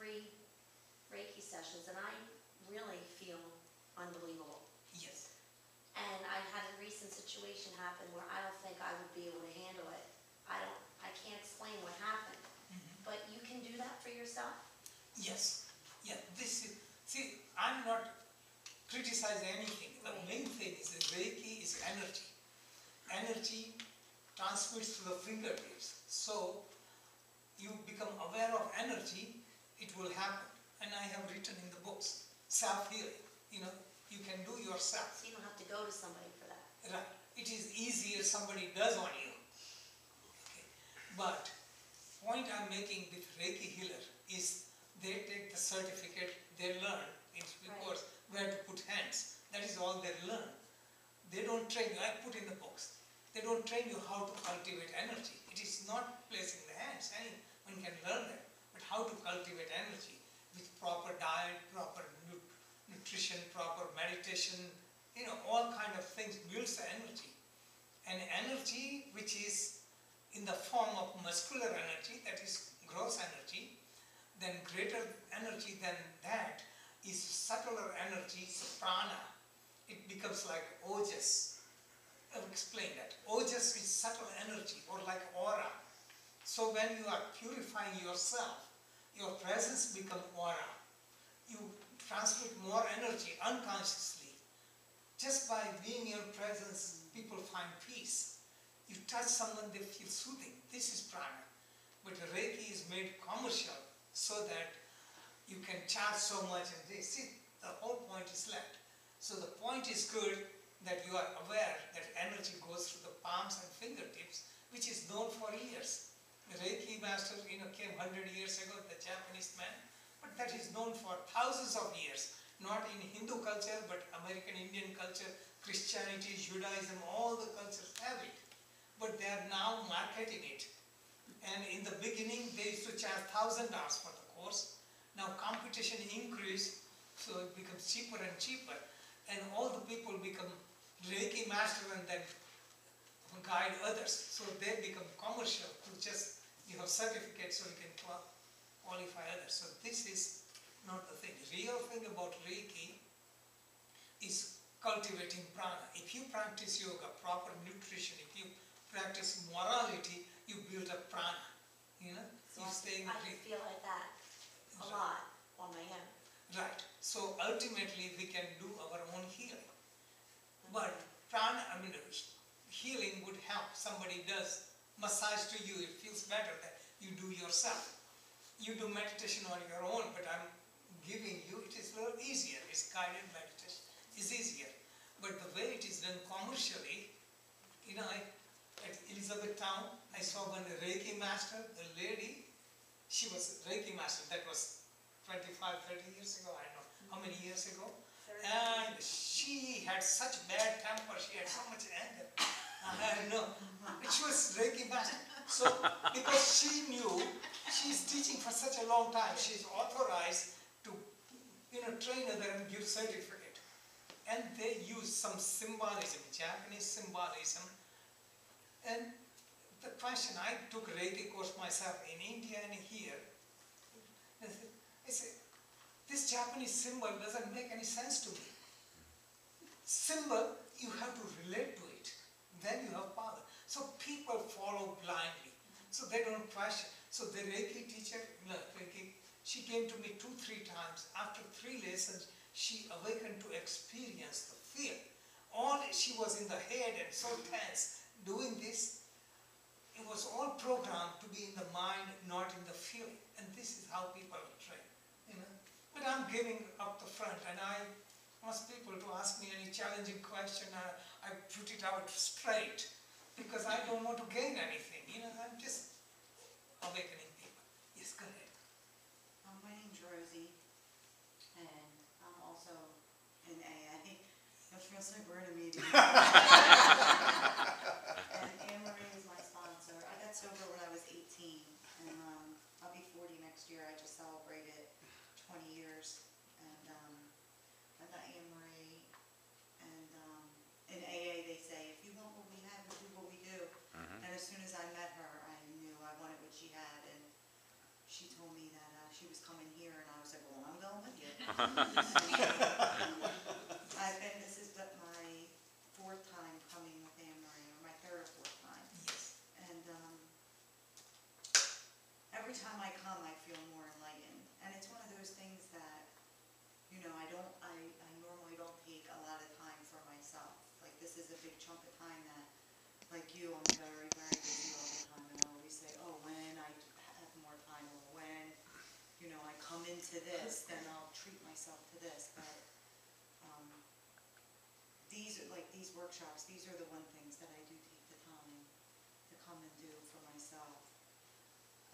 3 Reiki sessions, and I really feel unbelievable. Yes. And I had a recent situation happen where I don't think I would be able to handle it. I can't explain what happened. But you can do that for yourself? Yes. Yeah. This is, see, I'm not criticizing anything. The main thing is that Reiki is energy. Energy transmits through the fingertips. So you become aware of energy, it will happen. And I have written in the books, self-healing. You can do yourself. So you don't have to go to somebody for that. Right. It is easier somebody does on you. Okay. But point I'm making with Reiki healer is they take the certificate, they learn in course where to put hands. That is all they learn. They don't train you. I put in the books. They don't train you how to cultivate energy. It is not placing the hands. Anyone can learn that. But how to cultivate energy with proper diet, proper nutrition, proper meditation, all kind of things builds the energy. And energy which is in the form of muscular energy, that is gross energy, then greater energy than that is subtler energy, prana. It becomes like ojas. I'll explain that. Ojas is subtle energy or like aura. So when you are purifying yourself, your presence becomes aura. You transmit more energy unconsciously. Just by being in your presence, people find peace. You touch someone, they feel soothing. This is prana. But Reiki is made commercial so that you can charge so much and this. See, the whole point is left. So the point is good that you are aware that energy goes through the palms and fingertips, which is known for years. The Reiki master, came 100 years ago, the Japanese man, but that is known for thousands of years. Not in Hindu culture, but American Indian culture, Christianity, Judaism, all the cultures have it. But they are now marketing it. And in the beginning, they used to charge $1,000 for the course. Now competition increased, so it becomes cheaper and cheaper. And all the people become Reiki master and then guide others. So they become commercial to just, you have certificates so you can qualify others. So this is not the thing. Real thing about Reiki is cultivating prana. If you practice yoga, proper nutrition, if you practice morality, you build up prana. So you stay in I feel like that a lot on my own. Right. So ultimately we can do our own healing. But prana, healing would help. Somebody does massage to you, it feels better than you do yourself. You do meditation on your own, but I'm giving you, it is a little easier. It's guided meditation. It's easier. But the way it is done commercially, at Elizabethtown, I saw one Reiki master, the lady, she was a Reiki master, that was 25, 30 years ago, I don't know how many years ago. And she had such bad temper, she had so much anger. I know. But she was Reiki master. So, because she knew, she's teaching for such a long time, she's authorized to, train other and give certificate. And they use some symbolism, Japanese symbolism. And the question, I took Reiki course myself in India and here. I said, this Japanese symbol doesn't make any sense to me. Symbol, you have to relate to it. Then you have power. So people follow blindly. So they don't question. So the Reiki teacher, Reiki, she came to me 2-3 times. After 3 lessons, she awakened to experience the fear. She was in the head and so tense. Doing this, it was all programmed to be in the mind, not in the feeling. And this is how people are trained. But I'm giving up the front, and I ask people to ask me any challenging question. I put it out straight because I don't want to gain anything. I'm just awakening people. Yes, go ahead. My name's Rosie, and I'm also in AA. I think it feels like we're in a meeting. And Anne-Marie is my sponsor. I got sober when I was 18, and I'll be 40 next year. I just celebrated 20 years, and I met Anne-Marie, and in AA they say, if you want what we have, we do what we do. And as soon as I met her, I knew I wanted what she had, and she told me that she was coming here, and I was like, well, I'm going with you. This is my fourth time coming with Anne Marie, or my third or fourth time. Yes. And every time I come, I feel more enlightened. And it's one of those things that, you know, I normally don't take a lot of time for myself. Like, this is a big chunk of time that, like you, I'm very, very busy all the time. And I always say, oh, when I have more time, or when, you know, I come into this, then I'll treat myself to this. But these are like these workshops, these are the one things that I do take the time to come and do for myself.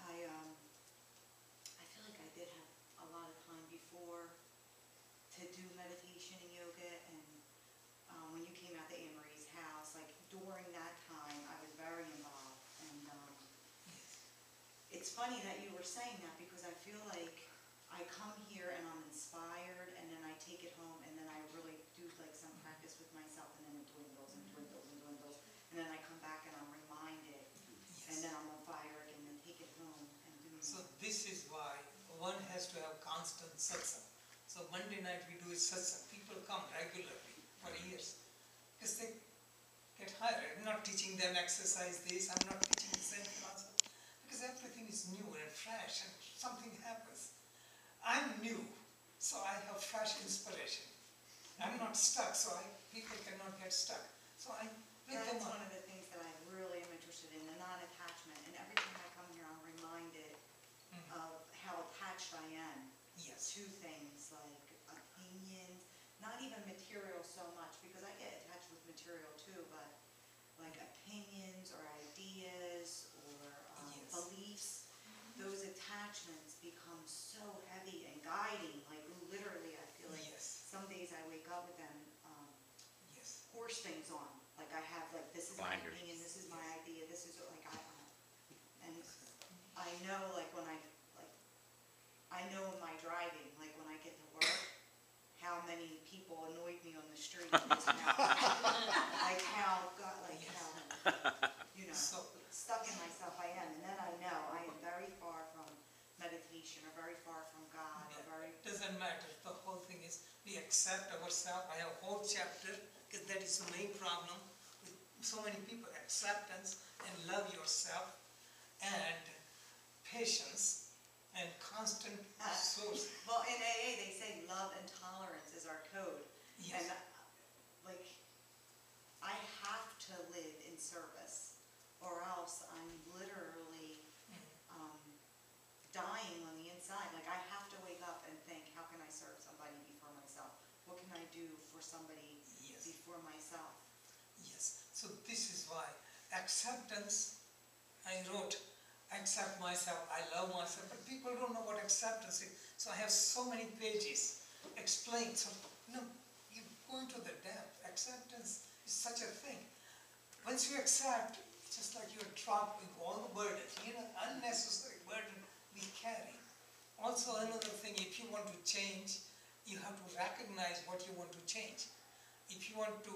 I feel like I did have a lot of time before to do meditation and yoga, and when you came out to Anne Marie's house, like during that time, I was very involved. And it's funny that you were saying that, because I feel like I come here and I'm inspired, and then I take it home, and then I really do like some practice with myself, and then it dwindles and dwindles and dwindles, and then I come back and I'm reminded, and then I'm on fire again, and take it home and do it. So this is why one has to have constant satsang. So Monday night we do satsang. People come regularly for years because they get higher. I'm not teaching them exercise this, I'm not teaching the same philosophy, because everything is new and fresh, and something happens. I'm new, so I have fresh inspiration. I'm not stuck, so people cannot get stuck. So I pick them That's up. one of the things that I really am interested in, the non-attachment. And every time I come here, I'm reminded of how attached I am Yes. to things like opinions, not even material so much, because I get attached with material too, but like opinions or ideas or Yes. beliefs, those attachments become so heavy and guiding. Like literally, I feel like Yes. some days I wake up with them Yes. horse things on. Like I have like, this is my Blinders. opinion, this is my idea, this is like and I know like when I know in my driving, like when I get to work, how many people annoyed me on the street. Just like how, you know, So stuck in myself I am. And then I know I am very far from meditation, or very far from God, or very... it doesn't matter. The whole thing is we accept ourselves. I have a whole chapter, because that is the main problem with so many people. Acceptance and love yourself, and patience, and constant source. Well, in AA they say love and tolerance is our code. Yes. And like, I have to live in service, or else I'm literally dying on the inside. Like, I have to wake up and think, how can I serve somebody before myself? What can I do for somebody Yes. before myself? Yes. So this is why acceptance, I wrote, accept myself, I love myself, but people don't know what acceptance is. So I have so many pages explained. So, you know, you go into the depth. Acceptance is such a thing. Once you accept, it's just like you're dropping all the burden, you know, unnecessary burden we carry. Also another thing, if you want to change, you have to recognize what you want to change. If you want to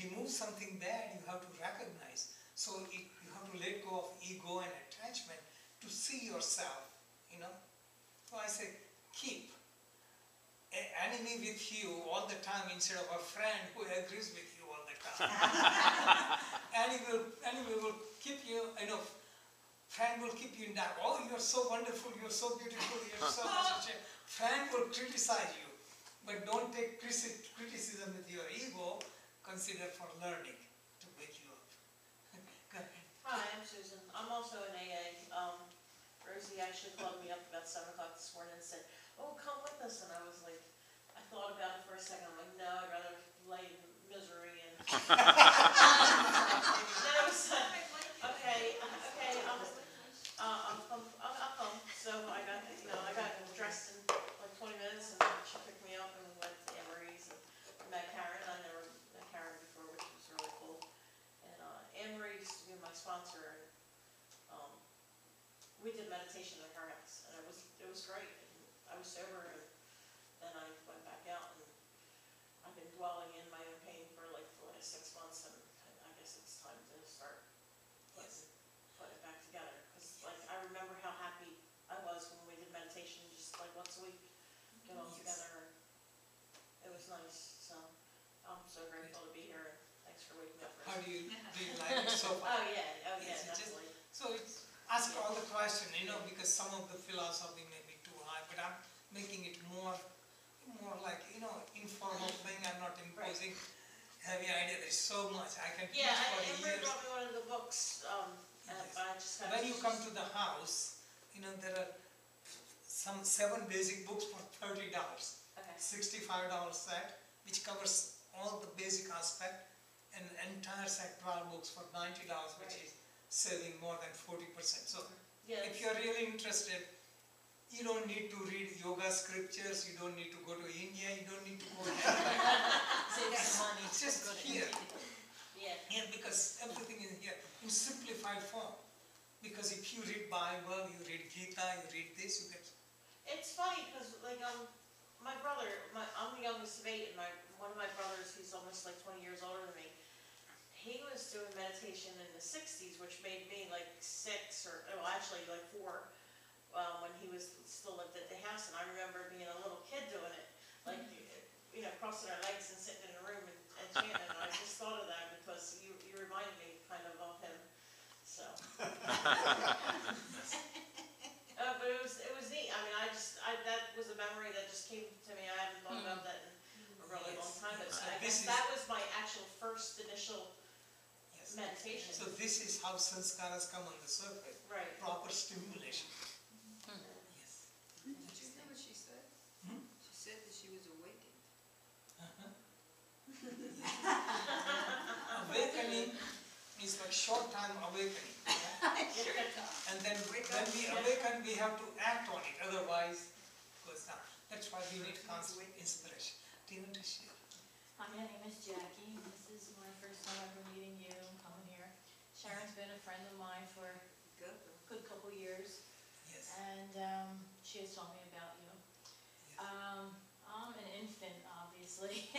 remove something bad, you have to recognize. So you have to let go of ego and attachment to see yourself, you know. So I say, keep an enemy with you all the time instead of a friend who agrees with you all the time. enemy will keep you, you know, friend will keep you in that. Oh, you're so wonderful, you're so beautiful, you're so much. Friend will criticize you, but don't take criticism with your ego. Consider for learning to wake you up. Go ahead. Hi, I'm Susan. I'm also in AA. Rosie actually called me up about 7 o'clock this morning and said, oh, come with us. And I was like, I thought about it for a second. I'm like, no, I'd rather lay in misery. And then I was like, okay, I'll come. So I got dressed in like 20 minutes, and she picked me up and we went to Anne Marie's and met Karen. I never met Karen before, which was really cool. And Anne Marie used to be my sponsor, and we did meditation at her house, and it was great. And I was sober, and then I went back out, and I've been dwelling in my own pain for like the last 6 months, and I guess it's time to start putting it back together. Because like I remember how happy I was when we did meditation do you like it so far? Oh, yeah, Yes, it just- definitely. So it's ask all the question, because some of the philosophy may be too high, but I'm making it more like, informal thing. I'm not imposing heavy idea. There's so much I can teach Yeah, for Emery years. brought me one of the books, Yes. but I just got. When you come to the house, there are some 7 basic books for $30. Okay. $65 set, which covers all the basic aspect, and entire set 12 books for $90, which Right. is saving more than 40%. So Yeah, if you're really interested, you don't need to read yoga scriptures, you don't need to go to India, you don't need to go anywhere. Save some money. It's just Go to here. India. Yeah, because everything is here in simplified form. Because if you read Bible, you read Gita, you read this, you get. it's funny, because like, my brother, I'm the youngest of 8, and one of my brothers, he's almost like 20 years older than me, he was doing meditation in the 60s, which made me like 6, or, actually like 4, when he was still lived at the house, and I remember being a little kid doing it, like, crossing our legs and sitting in a room and chanting, and I just thought of that because you reminded me kind of him, so. But it was neat. I mean, that was a memory that just came to me. I haven't thought about that in a really long time, but So I this guess is- that was my actual first initial Yes. meditation. So this is how sanskaras come on the surface. Right. Proper stimulation. Yes. Did you hear what she said? Hmm? She said that she was awakened. Awakening is like short time awakening. And then when we awaken, we have to act on it, otherwise it goes down. That's why we need constant inspiration. Do you want to share? Hi, my name is Jackie. This is my first time ever meeting you, coming here. Sharon's been a friend of mine for a Good. good couple years, Yes. and she has told me about you. Yes. I'm an infant, obviously.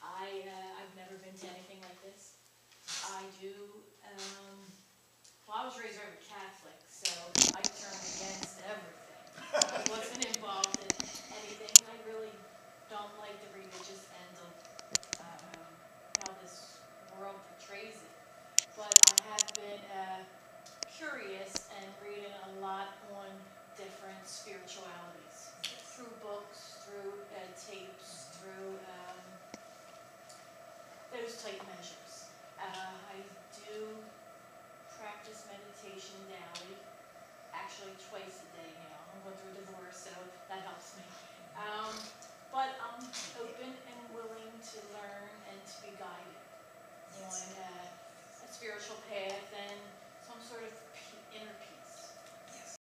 I've never been to anything like this. I do, well, I was raised Roman Catholic, so I turned against everything. I wasn't involved in anything. I really don't like the religious end of how this world portrays it. But I have